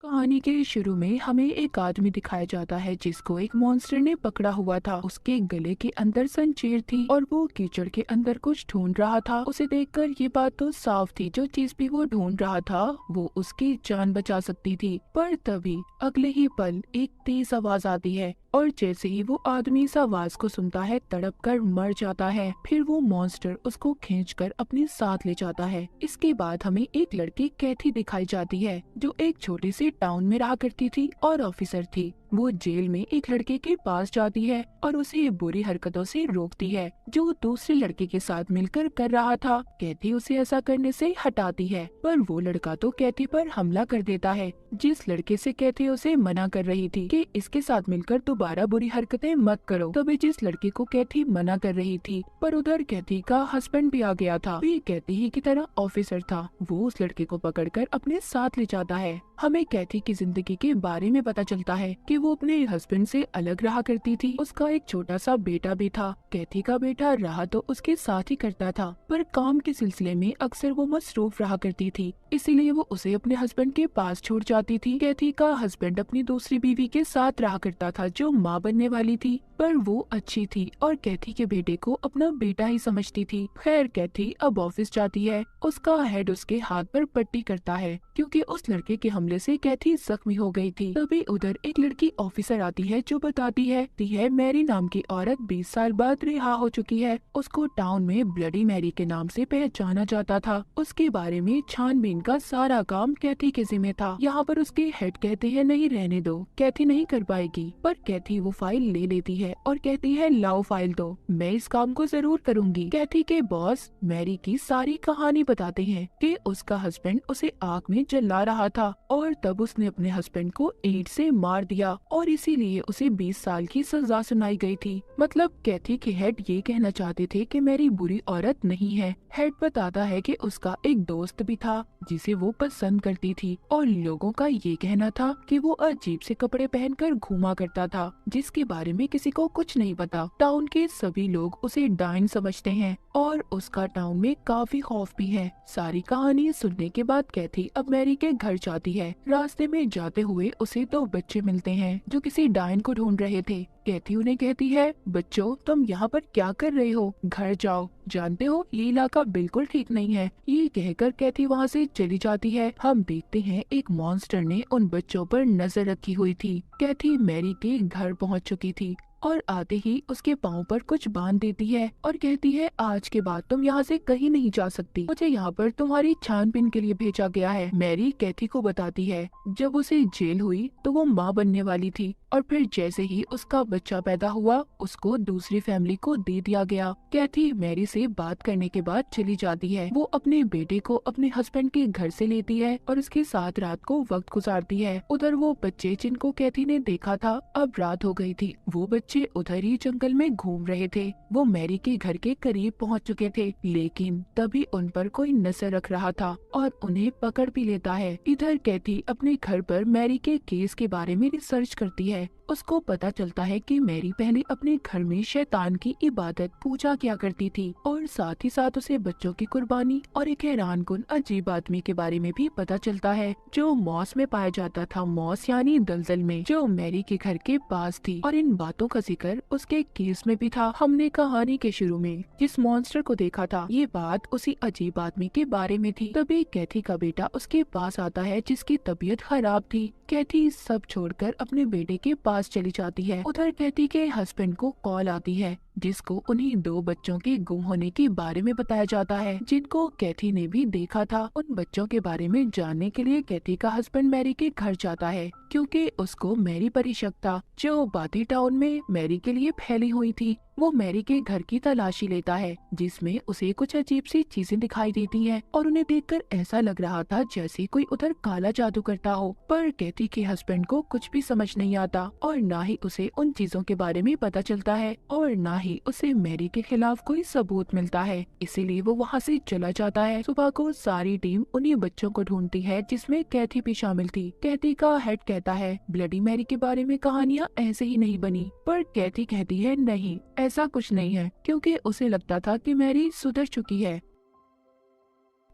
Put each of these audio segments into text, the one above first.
कहानी के शुरू में हमें एक आदमी दिखाया जाता है जिसको एक मॉन्स्टर ने पकड़ा हुआ था। उसके गले के अंदर जंजीर थी और वो कीचड़ के अंदर कुछ ढूंढ रहा था। उसे देखकर ये बात तो साफ थी, जो चीज भी वो ढूंढ रहा था वो उसकी जान बचा सकती थी। पर तभी अगले ही पल एक तेज आवाज आती है और जैसे ही वो आदमी इस आवाज को सुनता है तड़प कर मर जाता है। फिर वो मॉन्स्टर उसको खींचकर अपने साथ ले जाता है। इसके बाद हमें एक लड़की कैथी दिखाई जाती है जो एक छोटे से टाउन में रहा करती थी और ऑफिसर थी। वो जेल में एक लड़के के पास जाती है और उसे बुरी हरकतों से रोकती है जो दूसरे लड़के के साथ मिलकर कर रहा था। कैथी उसे ऐसा करने से हटाती है पर वो लड़का तो कैथी पर हमला कर देता है। जिस लड़के से कैथी उसे मना कर रही थी कि इसके साथ मिलकर दोबारा बुरी हरकतें मत करो, तभी जिस लड़के को कैथी मना कर रही थी पर उधर कैथी का हस्बैंड भी आ गया था। भी कैथी ही की तरह ऑफिसर था। वो उस लड़के को पकड़कर अपने साथ ले जाता है। हमें कैथी की जिंदगी के बारे में पता चलता है कि वो अपने हस्बैंड से अलग रहा करती थी। उसका एक छोटा सा बेटा भी था। कैथी का बेटा रहा तो उसके साथ ही करता था पर काम के सिलसिले में अक्सर वो मसरूफ रहा करती थी, इसीलिए वो उसे अपने हस्बैंड के पास छोड़ जाती थी। कैथी का हस्बैंड अपनी दूसरी बीवी के साथ रहा करता था जो माँ बनने वाली थी, पर वो अच्छी थी और कैथी के बेटे को अपना बेटा ही समझती थी। खैर कैथी अब ऑफिस जाती है। उसका हेड उसके हाथ पर पट्टी करता है क्योंकि उस लड़के के हमले से कैथी जख्मी हो गई थी। तभी उधर एक लड़की ऑफिसर आती है जो बताती है मैरी नाम की औरत 20 साल बाद रिहा हो चुकी है। उसको टाउन में ब्लडी मैरी के नाम से पहचाना जाता था। उसके बारे में छानबीन का सारा काम कैथी के जिम्मे था। यहाँ पर उसके हेड कहते हैं नहीं रहने दो, कैथी नहीं कर पाएगी। पर कैथी वो फाइल ले लेती है और कहती है लाओ फाइल दो, मैं इस काम को जरूर करूंगी। कैथी के बॉस मैरी की सारी कहानी बताते हैं कि उसका हस्बैंड उसे आग में जला रहा था और तब उसने अपने हस्बैंड को ईंट से मार दिया और इसीलिए उसे 20 साल की सजा सुनाई गई थी। मतलब कैथी के हेड ये कहना चाहते थे कि मैरी बुरी औरत नहीं है। हेड बताता है कि उसका एक दोस्त भी था जिसे वो पसंद करती थी और लोगों का ये कहना था कि वो अजीब से कपड़े पहनकर घूमा करता था जिसके बारे में किसी को कुछ नहीं पता। टाउन के सभी लोग उसे डाइन समझते हैं और उसका टाउन में काफी खौफ भी है। सारी कहानी सुनने के बाद कैथी अब मैरी के घर जाती है। रास्ते में जाते हुए उसे 2 बच्चे मिलते हैं जो किसी डाइन को ढूंढ रहे थे। कैथी उन्हें कहती है बच्चों तुम यहाँ पर क्या कर रहे हो, घर जाओ, जानते हो ये इलाका बिल्कुल ठीक नहीं है। ये कहकर कैथी वहाँ से चली जाती है। हम देखते हैं एक मॉन्स्टर ने उन बच्चों पर नजर रखी हुई थी। कैथी मैरी के घर पहुँच चुकी थी और आते ही उसके पाँव पर कुछ बांध देती है और कहती है आज के बाद तुम यहाँ से कहीं नहीं जा सकती, मुझे यहाँ पर तुम्हारी छानबीन के लिए भेजा गया है। मैरी कैथी को बताती है जब उसे जेल हुई तो वो माँ बनने वाली थी और फिर जैसे ही उसका बच्चा पैदा हुआ उसको दूसरी फैमिली को दे दिया गया। कैथी मैरी से बात करने के बाद चली जाती है। वो अपने बेटे को अपने हस्बैंड के घर से लेती है और उसके साथ रात को वक्त गुजारती है। उधर वो बच्चे जिनको कैथी ने देखा था अब रात हो गई थी। वो बच्चे उधर ही जंगल में घूम रहे थे। वो मैरी के घर के करीब पहुंच चुके थे लेकिन तभी उन पर कोई नजर रख रहा था और उन्हें पकड़ भी लेता है। इधर कैथी अपने घर पर मैरी के केस के बारे में रिसर्च करती है। उसको पता चलता है कि मैरी पहले अपने घर में शैतान की इबादत पूजा किया करती थी और साथ ही साथ उसे बच्चों की कुर्बानी और एक हैरान कुन अजीब आदमी के बारे में भी पता चलता है जो मॉस में पाया जाता था। मॉस यानी दलदल में, जो मैरी के घर के पास थी और इन बातों का जिक्र उसके केस में भी था। हमने कहानी के शुरू में जिस मॉन्स्टर को देखा था ये बात उसी अजीब आदमी के बारे में थी। तभी कैथी का बेटा उसके पास आता है जिसकी तबीयत खराब थी। कैथी सब छोड़कर अपने बेटे के पास चली जाती है। उधर कैथी के हस्बैंड को कॉल आती है जिसको उन्हीं 2 बच्चों के गुम होने के बारे में बताया जाता है जिनको कैथी ने भी देखा था। उन बच्चों के बारे में जानने के लिए कैथी का हस्बैंड मैरी के घर जाता है क्योंकि उसको मैरी पर ही शक था जो बाती टाउन में मैरी के लिए फैली हुई थी। वो मैरी के घर की तलाशी लेता है जिसमें उसे कुछ अजीब सी चीजें दिखाई देती हैं और उन्हें देखकर ऐसा लग रहा था जैसे कोई उधर काला जादू करता हो। पर कैथी के हस्बैंड को कुछ भी समझ नहीं आता और ना ही उसे उन चीजों के बारे में पता चलता है और ना ही उसे मैरी के खिलाफ कोई सबूत मिलता है, इसीलिए वो वहाँ से चला जाता है। सुबह को सारी टीम उन्हीं बच्चों को ढूंढती है जिसमें कैथी भी शामिल थी। कैथी का हेड कहता है ब्लडी मैरी के बारे में कहानियाँ ऐसे ही नहीं बनी, पर कैथी कहती है नहीं ऐसा कुछ नहीं है क्योंकि उसे लगता था कि मैरी सुधर चुकी है।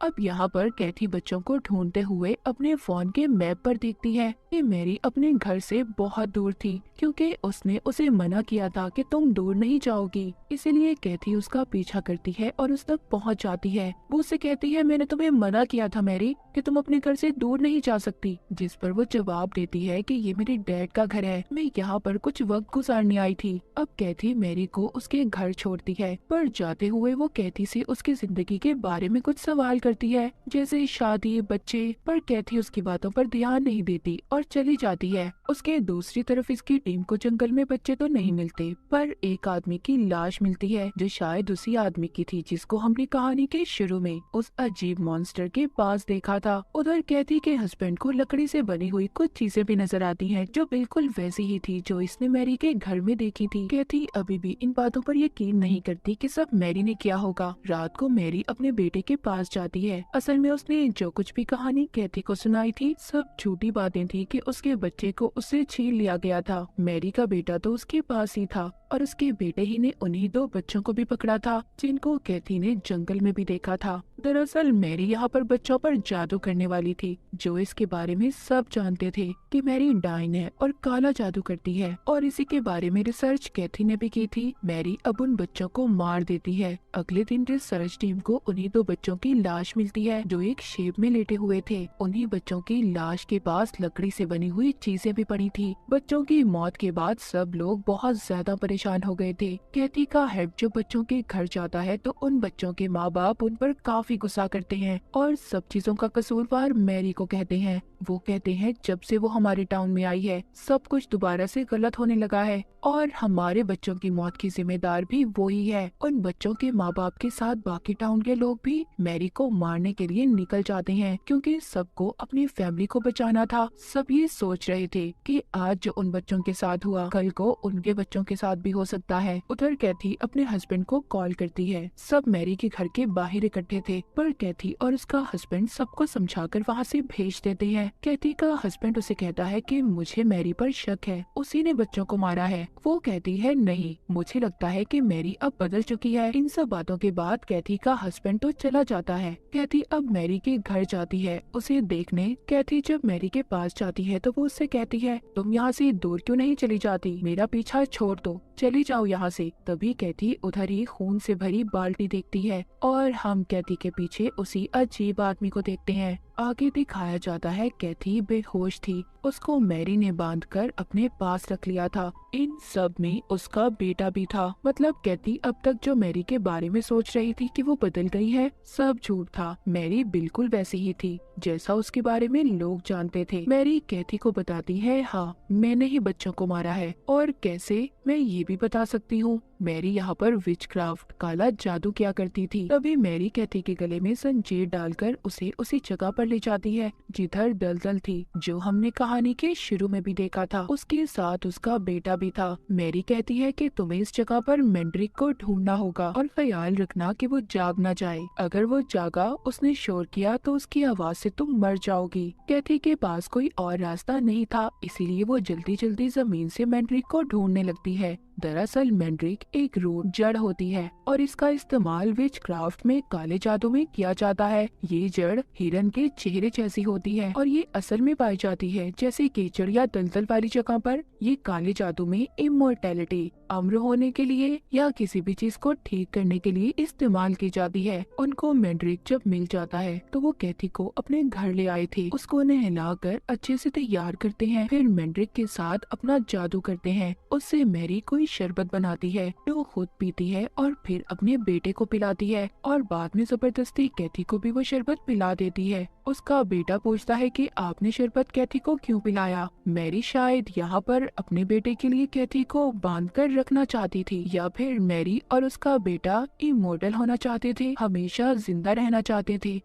अब यहाँ पर कैथी बच्चों को ढूंढते हुए अपने फोन के मैप पर देखती है कि मैरी अपने घर से बहुत दूर थी, क्योंकि उसने उसे मना किया था कि तुम दूर नहीं जाओगी। इसीलिए कैथी उसका पीछा करती है और उस तक पहुँच जाती है। वो उससे कहती है, मैंने तुम्हें मना किया था मैरी कि तुम अपने घर से दूर नहीं जा सकती। जिस पर वो जवाब देती है कि ये मेरे डैड का घर है, मैं यहाँ पर कुछ वक्त गुजारने आई थी। अब कैथी मैरी को उसके घर छोड़ती है, पर जाते हुए वो कैथी से उसकी जिंदगी के बारे में कुछ सवाल करती है, जैसे शादी, बच्चे, पर कैथी उसकी बातों पर ध्यान नहीं देती और चली जाती है। उसके दूसरी तरफ इसकी टीम को जंगल में बच्चे तो नहीं मिलते, पर एक आदमी की लाश मिलती है जो शायद उसी आदमी की थी जिसको हमने कहानी के शुरू में उस अजीब मॉन्स्टर के पास देखा था। उधर कैथी के हस्बैंड को लकड़ी से बनी हुई कुछ चीजें भी नजर आती हैं जो बिल्कुल वैसी ही थी जो इसने मैरी के घर में देखी थी। कैथी अभी भी इन बातों पर यकीन नहीं करती कि सब मैरी ने किया होगा। रात को मैरी अपने बेटे के पास जाती है। असल में उसने जो कुछ भी कहानी कैथी को सुनाई थी सब झूठी बातें थी कि उसके बच्चे को उससे छीन लिया गया था। मैरी का बेटा तो उसके पास ही था और उसके बेटे ही ने उन्हीं 2 बच्चों को भी पकड़ा था जिनको कैथी ने जंगल में भी देखा था। दरअसल मैरी यहाँ पर बच्चों पर जादू करने वाली थी। जो इसके बारे में सब जानते थे कि मैरी डाइन है और काला जादू करती है, और इसी के बारे में रिसर्च कैथी ने भी की थी। मैरी अब उन बच्चों को मार देती है। अगले दिन रिसर्च टीम को उन्हीं 2 बच्चों की लाश मिलती है जो एक शेप में लेटे हुए थे। उन्हीं बच्चों की लाश के पास लकड़ी से बनी हुई चीजें भी पड़ी थी। बच्चों की मौत के बाद सब लोग बहुत ज्यादा परेशान हो गए थे। कैथी का हेड जो बच्चों के घर जाता है तो उन बच्चों के माँ बाप उन पर काफी गुस्सा करते हैं और सब चीजों का कसूरवार मैरी को कहते हैं। वो कहते हैं जब से वो हमारे टाउन में आई है सब कुछ दोबारा से गलत होने लगा है और हमारे बच्चों की मौत की जिम्मेदार भी वो ही है। उन बच्चों के माँ बाप के साथ बाकी टाउन के लोग भी मैरी को मारने के लिए निकल जाते हैं, क्योंकि सबको अपनी फैमिली को बचाना था। सब ये सोच रहे थे कि आज जो उन बच्चों के साथ हुआ कल को उनके बच्चों के साथ भी हो सकता है। उधर कैथी अपने हस्बैंड को कॉल करती है। सब मैरी के घर के बाहर इकट्ठे थे, पर कैथी और उसका हस्बैंड सबको समझाकर वहाँ से भेज देते हैं। कैथी का हस्बैंड उसे कहता है कि मुझे मैरी पर शक है, उसी ने बच्चों को मारा है। वो कहती है नहीं, मुझे लगता है कि मैरी अब बदल चुकी है। इन सब बातों के बाद कैथी का हस्बैंड तो चला जाता है। कैथी अब मैरी के घर जाती है उसे देखने। कैथी जब मैरी के पास जाती है तो वो उससे कहती है, तुम यहाँ से दूर क्यों नहीं चली जाती, मेरा पीछा छोड़ दो, चली जाओ यहाँ से। तभी कैथी उधर ही खून से भरी बाल्टी देखती है और हम कैथी के पीछे उसी अजीब आदमी को देखते हैं। आगे दिखाया जाता है कैथी बेहोश थी, उसको मैरी ने बांधकर अपने पास रख लिया था। इन सब में उसका बेटा भी था। मतलब कैथी अब तक जो मैरी के बारे में सोच रही थी कि वो बदल गई है, सब झूठ था। मैरी बिल्कुल वैसी ही थी जैसा उसके बारे में लोग जानते थे। मैरी कैथी को बताती है, हाँ मैंने ही बच्चों को मारा है, और कैसे मैं ये भी बता सकती हूँ। मैरी यहाँ पर विचक्राफ्ट काला जादू किया करती थी। तभी मैरी कैथी के गले में जंजीर डालकर उसे उसी जगह पर ले जाती है जिधर दलदल थी, जो हमने कहानी के शुरू में भी देखा था। उसके साथ उसका बेटा भी था। मैरी कहती है कि तुम्हें इस जगह पर मैंड्रिक को ढूंढना होगा और ख्याल रखना कि वो जाग ना जाए। अगर वो जागा, उसने शोर किया तो उसकी आवाज से तुम मर जाओगी। कैथी के पास कोई और रास्ता नहीं था, इसीलिए वो जल्दी जल्दी जमीन से मैंड्रिक को ढूंढने लगती है। दरअसल मैंड्रिक एक रूट जड़ होती है और इसका इस्तेमाल विच क्राफ्ट में काले जादू में किया जाता है। ये जड़ हिरन के चेहरे जैसी होती है और ये असल में पाई जाती है जैसे कीचड़ या दलदल वाली जगह पर। ये काले जादू में इमोर्टैलिटी, अमर होने के लिए या किसी भी चीज को ठीक करने के लिए इस्तेमाल की जाती है। उनको मैंड्रिक जब मिल जाता है तो वो कैथी को अपने घर ले आए थे। उसको नहलाकर अच्छे से तैयार करते हैं, फिर मैंड्रिक के साथ अपना जादू करते हैं। उससे मैरी कोई शरबत बनाती है जो खुद पीती है और फिर अपने बेटे को पिलाती है और बाद में जबरदस्ती कैथी को भी वो शरबत पिला देती है। उसका बेटा पूछता है कि आपने शरबत कैथी को क्यों पिलाया। मैरी शायद यहाँ पर अपने बेटे के लिए कैथी को बांधकर रखना चाहती थी, या फिर मैरी और उसका बेटा इमोर्टल होना चाहते थे, हमेशा जिंदा रहना चाहते थे।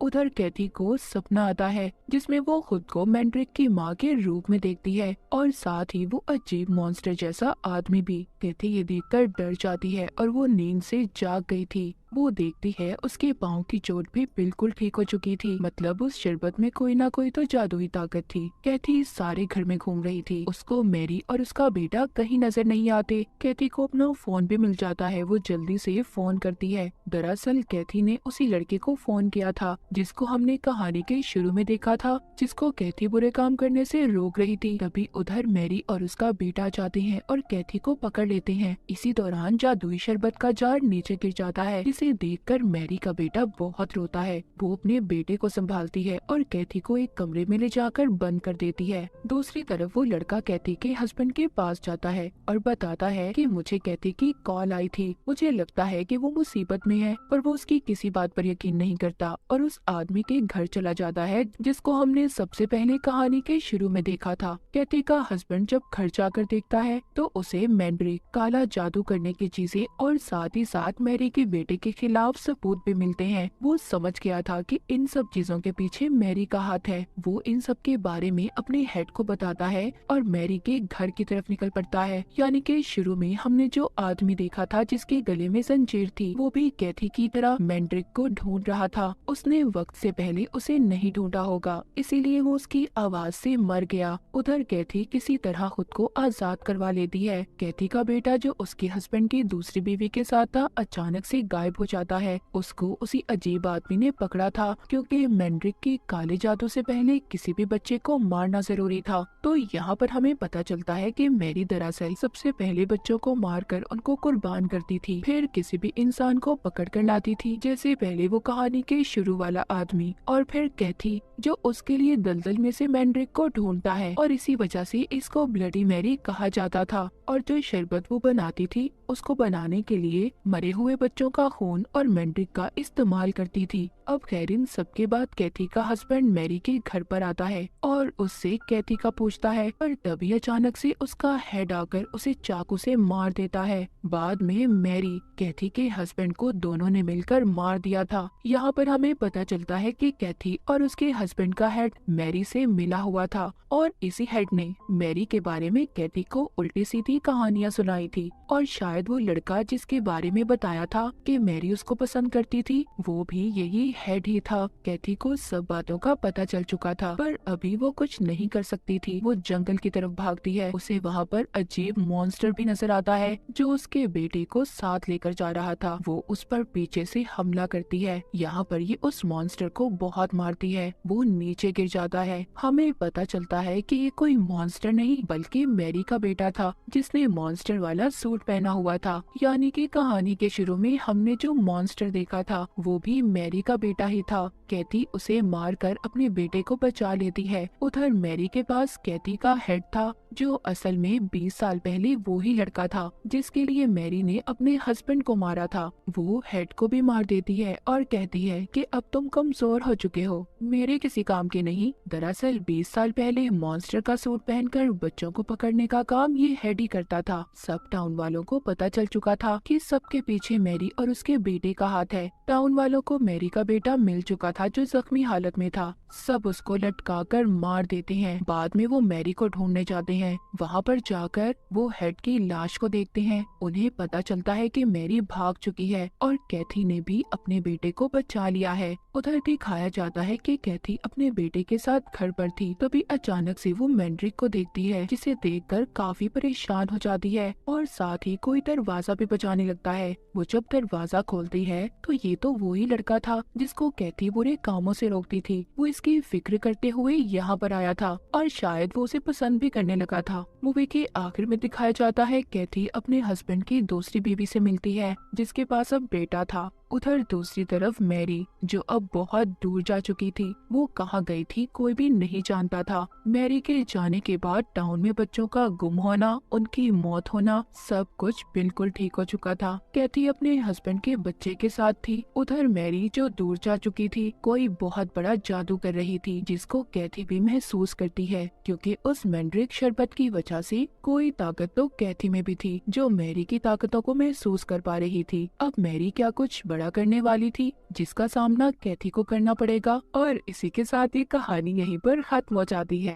उधर कैथी को सपना आता है जिसमें वो खुद को मैंड्रिक की माँ के रूप में देखती है और साथ ही वो अजीब मॉन्स्टर जैसा आदमी भी। कैथी ये देखकर डर जाती है और वो नींद से जाग गई थी। वो देखती है उसके पाँव की चोट भी बिल्कुल ठीक हो चुकी थी। मतलब उस शरबत में कोई ना कोई तो जादुई ताकत थी। कैथी सारे घर में घूम रही थी। उसको मैरी और उसका बेटा कहीं नजर नहीं आते। कैथी को अपना फोन भी मिल जाता है। वो जल्दी से फोन करती है। दरअसल कैथी ने उसी लड़के को फोन किया था जिसको हमने कहानी के शुरू में देखा था, जिसको कैथी बुरे काम करने से रोक रही थी। तभी उधर मैरी और उसका बेटा जाते हैं और कैथी को पकड़ लेते हैं। इसी दौरान जादुई शरबत का जार नीचे गिर जाता है, जिसे देखकर मैरी का बेटा बहुत रोता है। वो अपने बेटे को संभालती है और कैथी को एक कमरे में ले जाकर बंद कर देती है। दूसरी तरफ वो लड़का कैथी के हस्बैंड के पास जाता है और बताता है कि मुझे कैथी की कॉल आई थी, मुझे लगता है कि वो मुसीबत में है। पर वो उसकी किसी बात पर यकीन नहीं करता और उस आदमी के घर चला जाता है जिसको हमने सबसे पहले कहानी के शुरू में देखा था। कैथी का हस्बैंड जब घर जाकर देखता है तो उसे मैंड्रिक, काला जादू करने की चीजें और साथ ही साथ मैरी के बेटे के खिलाफ सबूत भी मिलते हैं। वो समझ गया था कि इन सब चीजों के पीछे मैरी का हाथ है। वो इन सब के बारे में अपने हेड को बताता है और मैरी के घर की तरफ निकल पड़ता है। यानी कि शुरू में हमने जो आदमी देखा था जिसके गले में जंजीर थी, वो भी कैथी की तरह मैंड्रिक को ढूंढ रहा था। उसने वक्त से पहले उसे नहीं ढूंढा होगा, इसीलिए वो उसकी आवाज से मर गया। उधर कैथी किसी तरह खुद को आजाद करवा लेती है। कैथी का बेटा जो उसके हस्बैंड की दूसरी बीवी के साथ था, अचानक से गायब हो जाता है। उसको उसी अजीब आदमी ने पकड़ा था क्योंकि मैंड्रिक के काले जादू से पहले किसी भी बच्चे को मारना जरूरी था। तो यहाँ पर हमें पता चलता है कि मैरी दरअसल सबसे पहले बच्चों को मारकर उनको कुर्बान करती थी, फिर किसी भी इंसान को पकड़ कर लाती थी, जैसे पहले वो कहानी के शुरू वाला आदमी, और फिर कैथी जो उसके लिए दलदल में से मैंड्रिक को ढूंढता है। और इसी वजह से इसको ब्लडी मैरी कहा जाता था। और जो शरबत वो बनाती थी उसको बनाने के लिए मरे हुए बच्चों का खून और मैंड्रिक का इस्तेमाल करती थी। अब खैर इन सबके बाद कैथी का हस्बैंड मैरी के घर पर आता है और उससे कैथी का पूछता है, पर तभी अचानक से उसका हेड आकर उसे चाकू से मार देता है। बाद में मैरी कैथी के हस्बैंड को दोनों ने मिलकर मार दिया था। यहाँ पर हमें पता चलता है कि कैथी और उसके हस्बैंड का हेड मैरी से मिला हुआ था और इसी हेड ने मैरी के बारे में कैथी को उल्टी सीधी कहानियाँ सुनाई थी। और शायद वो लड़का जिसके बारे में बताया था कि मैरी उसको पसंद करती थी, वो भी यही हेड ही था। कैथी को सब बातों का पता चल चुका था, पर अभी वो कुछ नहीं कर सकती थी। वो जंगल की तरफ भागती है। उसे वहाँ पर अजीब मॉन्स्टर भी नजर आता है जो उसके बेटे को साथ लेकर जा रहा था। वो उस पर पीछे से हमला करती है। यहाँ पर ये उस मॉन्स्टर को बहुत मारती है। वो नीचे गिर जाता है। हमें पता चलता है कि ये कोई मॉन्स्टर नहीं बल्कि मैरी का बेटा था जिसने मॉन्स्टर वाला सूट पहना हुआ था। यानी कि कहानी के शुरू में हमने जो मॉन्स्टर देखा था वो भी मैरी का बेटा ही था। कैथी उसे मारकर अपने बेटे को बचा लेती है। उधर मैरी के पास कैथी का हेड था जो असल में 20 साल पहले वो ही लड़का था जिसके लिए मैरी ने अपने हस्बैंड को मारा था। वो हेड को भी मार देती है और कहती है कि अब तुम कमजोर हो चुके हो, मेरे किसी काम के नहीं। दरअसल 20 साल पहले मॉन्स्टर का सूट पहनकर बच्चों को पकड़ने का काम ये हेड ही करता था। सब टाउन वालों को पता चल चुका था कि सबके पीछे मैरी और उसके बेटे का हाथ है। टाउन वालों को मैरी का बेटा मिल चुका था जो जख्मी हालत में था। सब उसको लटकाकर मार देते हैं। बाद में वो मैरी को ढूंढने जाते हैं। वहाँ पर जाकर वो हेड की लाश को देखते हैं। उन्हें पता चलता है कि मैरी भाग चुकी है और कैथी ने भी अपने बेटे को बचा लिया है। उधर दिखाया जाता है कि कैथी अपने बेटे के साथ घर पर थी, तभी अचानक से वो मैंड्रिक को देखती है जिसे देखकर काफी परेशान हो जाती है और साथ ही कोई दरवाजा भी बजाने लगता है। वो जब दरवाजा खोलती है तो ये तो वही लड़का था जिसको कैथी बुरे कामों से रोकती थी। वो इसकी फिक्र करते हुए यहाँ पर आया था और शायद वो उसे पसंद भी करने लगा था। मूवी के आखिर में दिखाया जाता है कैथी अपने हस्बैंड की दूसरी बीवी से मिलती है जिसके पास अब बेटा था। उधर दूसरी तरफ मैरी जो अब बहुत दूर जा चुकी थी, वो कहाँ गई थी कोई भी नहीं जानता था। मैरी के जाने के बाद टाउन में बच्चों का गुम होना, उनकी मौत होना, सब कुछ बिल्कुल ठीक हो चुका था। कैथी अपने हस्बैंड के बच्चे के साथ थी। उधर मैरी जो दूर जा चुकी थी, कोई बहुत बड़ा जादू कर रही थी जिसको कैथी भी महसूस करती है क्योंकि उस मैंड्रिक शरबत की वजह से कोई ताकत तो कैथी में भी थी जो मैरी की ताकतों को महसूस कर पा रही थी। अब मैरी क्या कुछ बड़ा करने वाली थी जिसका सामना कैथी को करना पड़ेगा। और इसी के साथ ये कहानी यहीं पर खत्म हो जाती है।